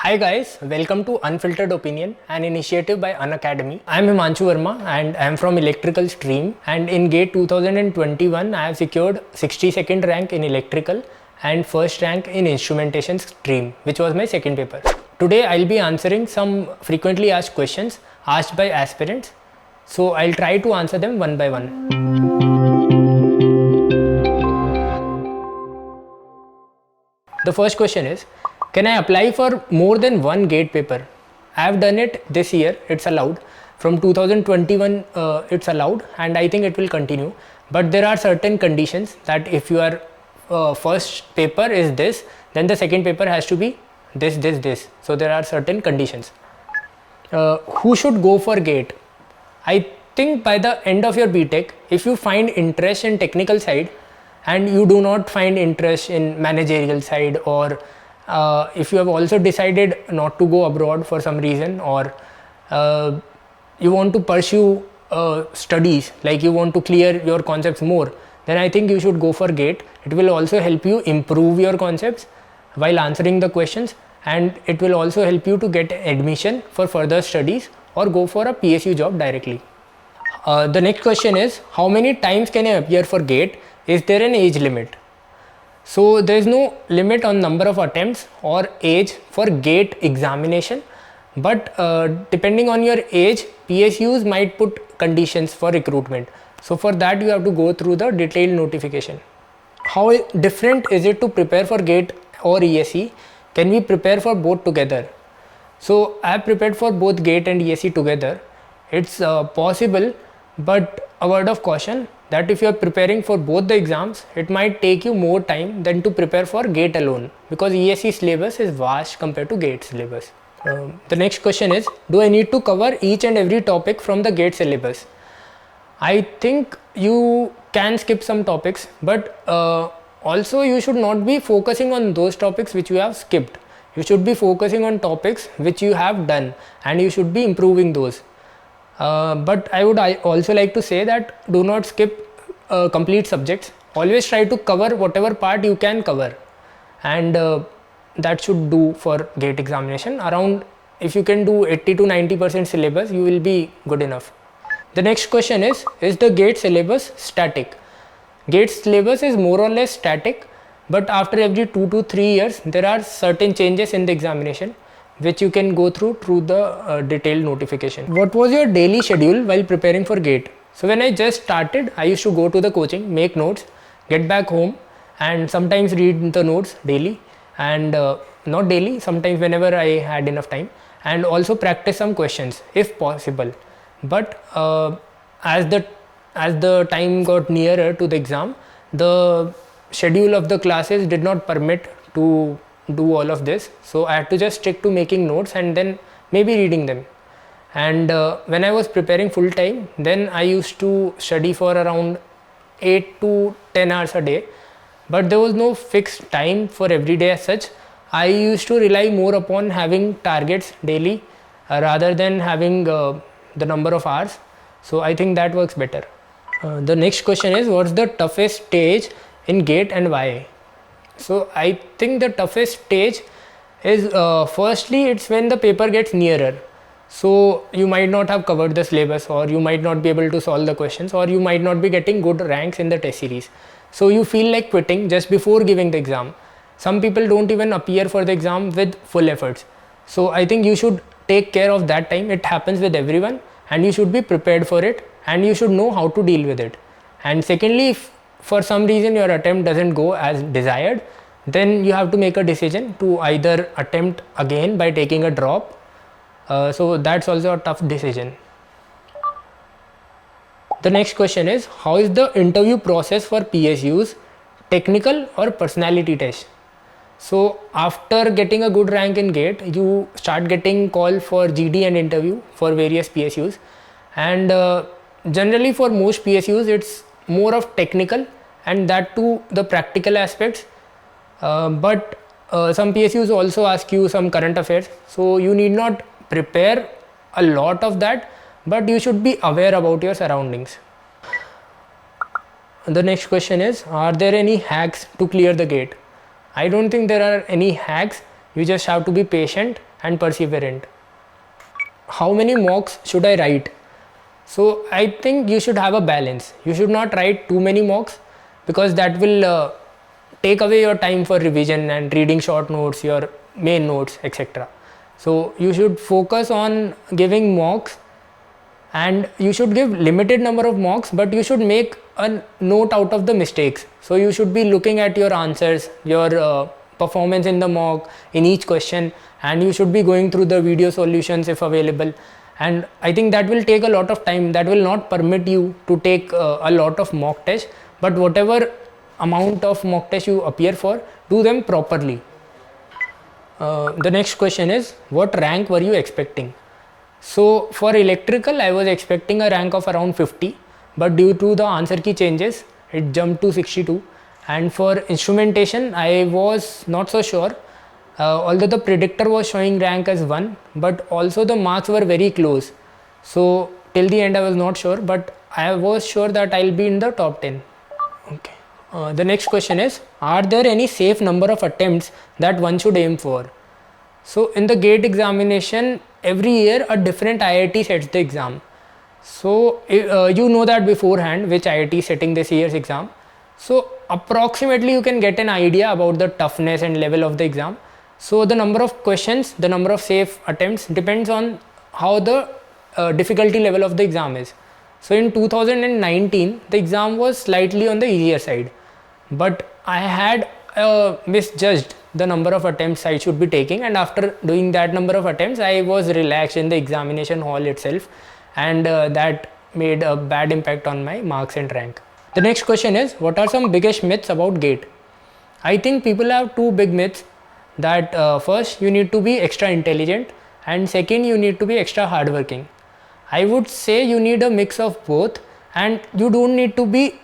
Hi guys, welcome to Unfiltered Opinion, an initiative by Unacademy. I am Himanshu Verma and I am from electrical stream, and in GATE 2021 I have secured 62nd rank in electrical and first rank in instrumentation stream, which was my second paper. Today I'll be answering some frequently asked questions asked by aspirants. So I'll try to answer them one by one. The first question is, can I apply for more than one GATE paper? I have done it this year, it's allowed. From 2021 it's allowed, and I think it will continue. But there are certain conditions that if your first paper is this, then the second paper has to be this. So there are certain conditions. Who should go for GATE? I think by the end of your BTech, if you find interest in technical side and you do not find interest in managerial side, or if you have also decided not to go abroad for some reason, or you want to pursue studies, like you want to clear your concepts more, then I think you should go for GATE. It will also help you improve your concepts while answering the questions, and it will also help you to get admission for further studies or go for a PSU job directly. The next question is, how many times can I appear for GATE? Is there an age limit? So there is no limit on number of attempts or age for GATE examination, but depending on your age, PSUs might put conditions for recruitment. So for that you have to go through the detailed notification. How different is it to prepare for GATE or ESE? Can we prepare for both together? So I have prepared for both GATE and ESE together. It's possible, but a word of caution that if you are preparing for both the exams, it might take you more time than to prepare for GATE alone, because ESE syllabus is vast compared to GATE syllabus. The next question is, do I need to cover each and every topic from the GATE syllabus? I think you can skip some topics, but also you should not be focusing on those topics which you have skipped. You should be focusing on topics which you have done, and you should be improving those. But I would also like to say that do not skip complete subjects. Always try to cover whatever part you can cover, and that should do for GATE examination. Around, if you can do 80 to 90% syllabus, you will be good enough. The next question is the GATE syllabus static? GATE syllabus is more or less static, but after every 2 to 3 years there are certain changes in the examination which you can go through the detailed notification. What was your daily schedule while preparing for GATE? So when I just started, I used to go to the coaching, make notes, get back home, and sometimes read the notes daily, and not daily, sometimes whenever I had enough time, and also practice some questions if possible. But as the time got nearer to the exam, the schedule of the classes did not permit to do all of this, so I had to just stick to making notes and then maybe reading them. And when I was preparing full time, then I used to study for around 8 to 10 hours a day, but there was no fixed time for every day as such. I used to rely more upon having targets daily rather than having the number of hours, so I think that works better. The next question is, what's the toughest stage in GATE and why? So I think the toughest stage is firstly, it's when the paper gets nearer. So you might not have covered the syllabus, or you might not be able to solve the questions, or you might not be getting good ranks in the test series. So you feel like quitting just before giving the exam. Some people don't even appear for the exam with full efforts. So I think you should take care of that time. It happens with everyone, and you should be prepared for it, and you should know how to deal with it. And secondly, if for some reason your attempt doesn't go as desired, then you have to make a decision to either attempt again by taking a drop. So that's also a tough decision. The next question is, how is the interview process for PSUs, technical or personality test? So after getting a good rank in GATE, you start getting call for GD and interview for various PSUs, and generally for most PSUs it's more of technical, and that too the practical aspects, but some PSUs also ask you some current affairs, so you need not prepare a lot of that, but you should be aware about your surroundings. The next question is, are there any hacks to clear the GATE? I don't think there are any hacks, You just have to be patient and perseverant. How many mocks should I write? So I think you should have a balance. You should not write too many mocks, because that will take away your time for revision and reading short notes, your main notes, etc. So you should focus on giving mocks, and you should give limited number of mocks, but you should make a note out of the mistakes. So you should be looking at your answers, your performance in the mock, in each question, and you should be going through the video solutions if available. And I think that will take a lot of time. That will not permit you to take a lot of mock tests, but whatever amount of mock tests you appear for, do them properly. The next question is, what rank were you expecting? So for electrical, I was expecting a rank of around 50, but due to the answer key changes, it jumped to 62. And for instrumentation, I was not so sure, although the predictor was showing rank as 1, but also the marks were very close. So till the end I was not sure, but I was sure that I'll be in the top 10. Okay. The next question is, are there any safe number of attempts that one should aim for? So in the GATE examination, every year a different IIT sets the exam. So you know that beforehand which IIT is setting this year's exam. So approximately you can get an idea about the toughness and level of the exam. So the number of questions, the number of safe attempts depends on how the difficulty level of the exam is. So in 2019, the exam was slightly on the easier side, but I had misjudged the number of attempts I should be taking, and after doing that number of attempts, I was relaxed in the examination hall itself, and that made a bad impact on my marks and rank. The next question is, what are some biggest myths about GATE? I think people have two big myths, that first, you need to be extra intelligent, and second, you need to be extra hardworking. I would say you need a mix of both, and you don't need to be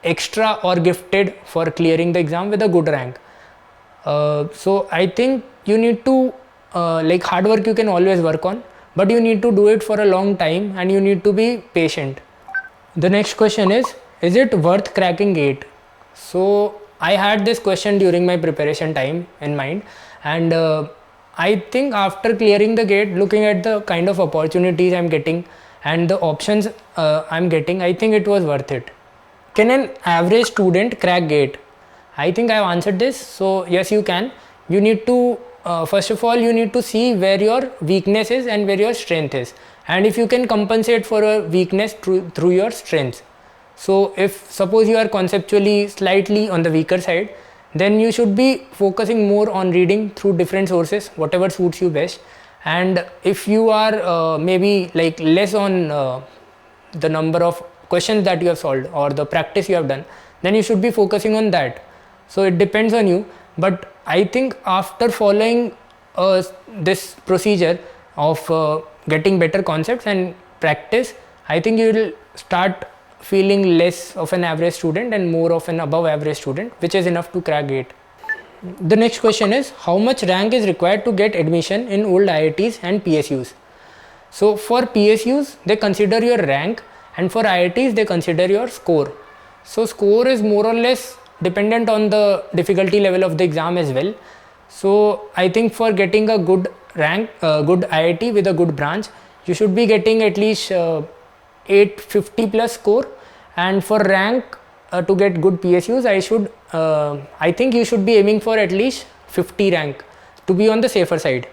extra or gifted for clearing the exam with a good rank. So I think you need to, like hard work you can always work on, but you need to do it for a long time, and you need to be patient. The next question is it worth cracking GATE? So I had this question during my preparation time in mind, and I think after clearing the GATE, looking at the kind of opportunities I'm getting and the options I'm getting, I think it was worth it. Can an average student crack GATE? I think I've answered this. So yes, you can. You need to, first of all, you need to see where your weakness is and where your strength is, and if you can compensate for a weakness through your strengths. So if suppose you are conceptually slightly on the weaker side, then you should be focusing more on reading through different sources, whatever suits you best. And if you are maybe like less on the number of questions that you have solved or the practice you have done, then you should be focusing on that. So it depends on you, but I think after following this procedure of getting better concepts and practice, I think you will start feeling less of an average student and more of an above average student, which is enough to crack GATE. The next question is, how much rank is required to get admission in old IITs and PSUs? So for PSUs, they consider your rank, and for IITs, they consider your score. So score is more or less dependent on the difficulty level of the exam as well. So I think for getting a good rank, good IIT with a good branch, you should be getting at least 850 plus score, and for rank to get good PSUs, I think you should be aiming for at least 50 rank to be on the safer side.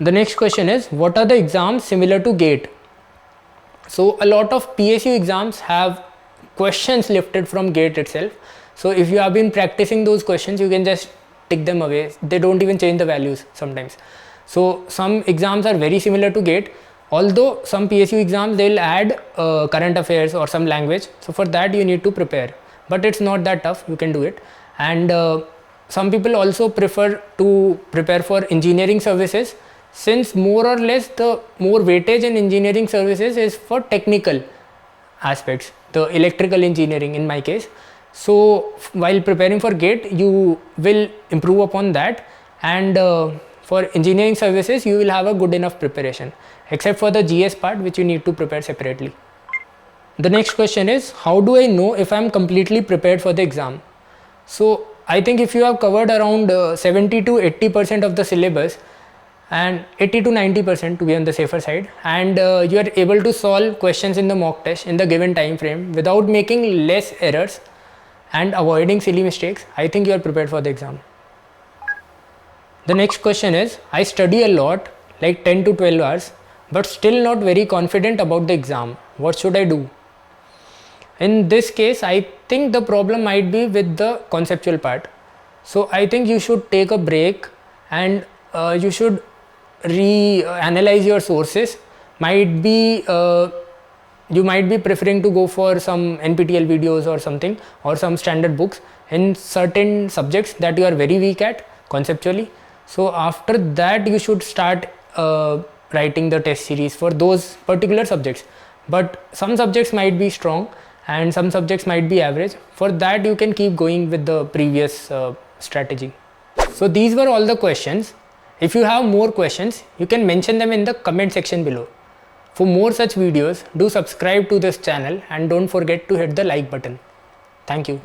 The next question is, what are the exams similar to GATE? So a lot of PSU exams have questions lifted from GATE itself. So if you have been practicing those questions, you can just tick them away. They don't even change the values sometimes. So some exams are very similar to GATE, although some PSU exams they'll add current affairs or some language. So for that you need to prepare, but it's not that tough, you can do it. And some people also prefer to prepare for engineering services, since more or less the more weightage in engineering services is for technical aspects, the electrical engineering in my case. So while preparing for GATE, you will improve upon that, and for engineering services you will have a good enough preparation, except for the GS part which you need to prepare separately. The next question is, how do I know if I am completely prepared for the exam? So I think if you have covered around 70 to 80% of the syllabus, and 80 to 90% to be on the safer side, and you are able to solve questions in the mock test in the given time frame without making less errors and avoiding silly mistakes, I think you are prepared for the exam. The next question is, I study a lot, like 10 to 12 hours, but still not very confident about the exam. What should I do? In this case, I think the problem might be with the conceptual part. So I think you should take a break, and you should analyze your sources. Might be you might be preferring to go for some NPTEL videos or something, or some standard books in certain subjects that you are very weak at conceptually. So after that you should start writing the test series for those particular subjects. But some subjects might be strong and some subjects might be average. For that you can keep going with the previous strategy. So these were all the questions. If you have more questions, you can mention them in the comment section below. For more such videos, do subscribe to this channel and don't forget to hit the like button. Thank you.